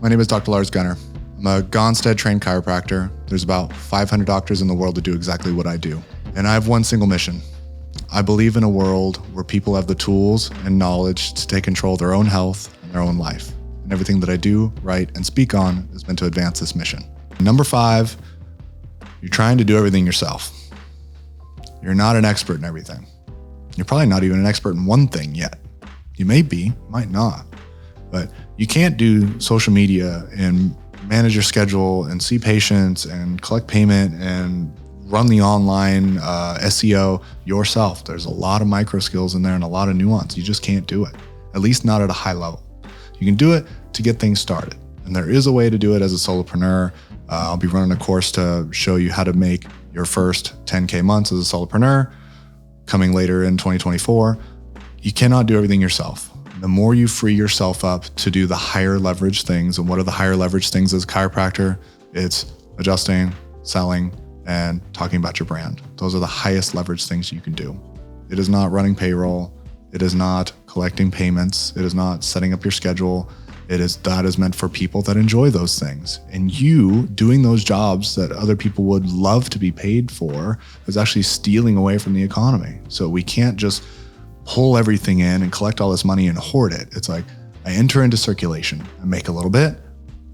My name is Dr. Lars Gunner. I'm a Gonstead-trained chiropractor. There's about 500 doctors in the world that do exactly what I do. And I have one single mission. I believe in a world where people have the tools and knowledge to take control of their own health and their own life. And everything that I do, write, and speak on is meant to advance this mission. Number 5, you're trying to do everything yourself. You're not an expert in everything. You're probably not even an expert in one thing yet. You may be, might not, but you can't do social media and manage your schedule and see patients and collect payment and run the online SEO yourself. There's a lot of micro skills in there and a lot of nuance. You just can't do it, at least not at a high level. You can do it to get things started. And there is a way to do it as a solopreneur. I'll be running a course to show you how to make your first 10K months as a solopreneur coming later in 2024. You cannot do everything yourself. The more you free yourself up to do the higher leverage things, and what are the higher leverage things as a chiropractor? It's adjusting, selling, and talking about your brand. Those are the highest leverage things you can do. It is not running payroll. It is not collecting payments. It is not setting up your schedule. That is meant for people that enjoy those things. And you doing those jobs that other people would love to be paid for is actually stealing away from the economy. So we can't just pull everything in and collect all this money and hoard it. It's like I enter into circulation. I make a little bit,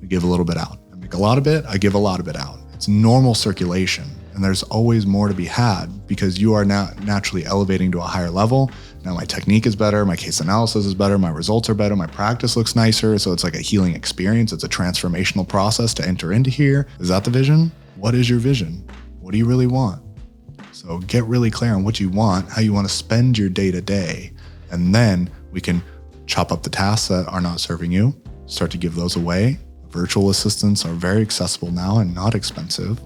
I give a little bit out. I make a lot of it, I give a lot of it out. It's normal circulation. And there's always more to be had because you are now naturally elevating to a higher level. Now my technique is better, my case analysis is better, my results are better, my practice looks nicer. So it's like a healing experience. It's a transformational process to enter into here. Is that the vision? What is your vision? What do you really want? So get really clear on what you want, how you want to spend your day to day. And then we can chop up the tasks that are not serving you, start to give those away. Virtual assistants are very accessible now and not expensive.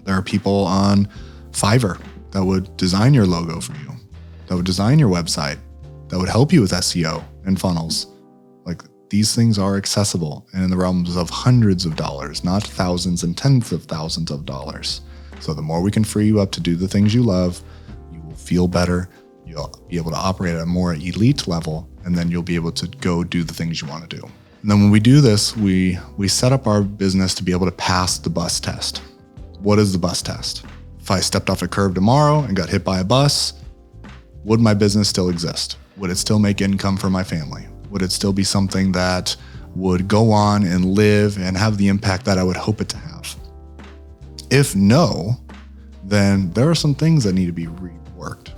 There are people on Fiverr that would design your logo for you, that would design your website, that would help you with SEO and funnels. Like these things are accessible and in the realms of hundreds of dollars, not thousands and tens of thousands of dollars. So the more we can free you up to do the things you love, you will feel better. You'll be able to operate at a more elite level, and then you'll be able to go do the things you want to do. And then when we do this, we set up our business to be able to pass the bus test. What is the bus test? If I stepped off a curb tomorrow and got hit by a bus, would my business still exist? Would it still make income for my family? Would it still be something that would go on and live and have the impact that I would hope it to have? If no, then there are some things that need to be reworked.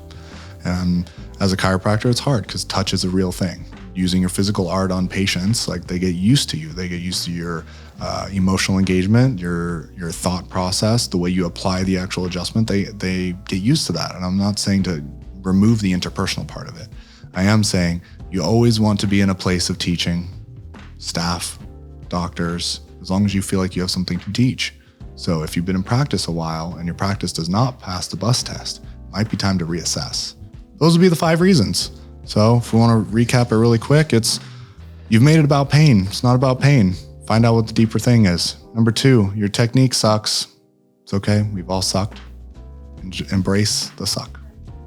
And as a chiropractor, it's hard because touch is a real thing. Using your physical art on patients, like they get used to you. They get used to your emotional engagement, your thought process, the way you apply the actual adjustment. They get used to that. And I'm not saying to remove the interpersonal part of it. I am saying you always want to be in a place of teaching staff, doctors, as long as you feel like you have something to teach. So if you've been in practice a while and your practice does not pass the bus test, it might be time to reassess. Those would be the 5 reasons. So if we want to recap it really quick, it's you've made it about pain. It's not about pain. Find out what the deeper thing is. Number 2, your technique sucks. It's okay. We've all sucked. Embrace the suck.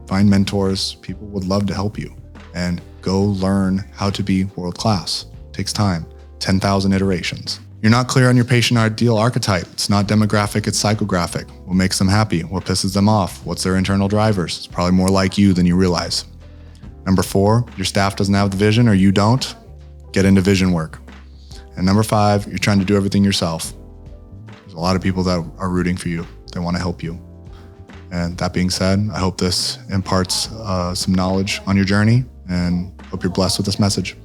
Find mentors. People would love to help you. And go learn how to be world class. It takes time. 10,000 iterations. You're not clear on your patient ideal archetype. It's not demographic, it's psychographic. What makes them happy? What pisses them off? What's their internal drivers? It's probably more like you than you realize. Number 4, your staff doesn't have the vision or you don't. Get into vision work. And number 5, you're trying to do everything yourself. There's a lot of people that are rooting for you. They want to help you. And that being said, I hope this imparts some knowledge on your journey and hope you're blessed with this message.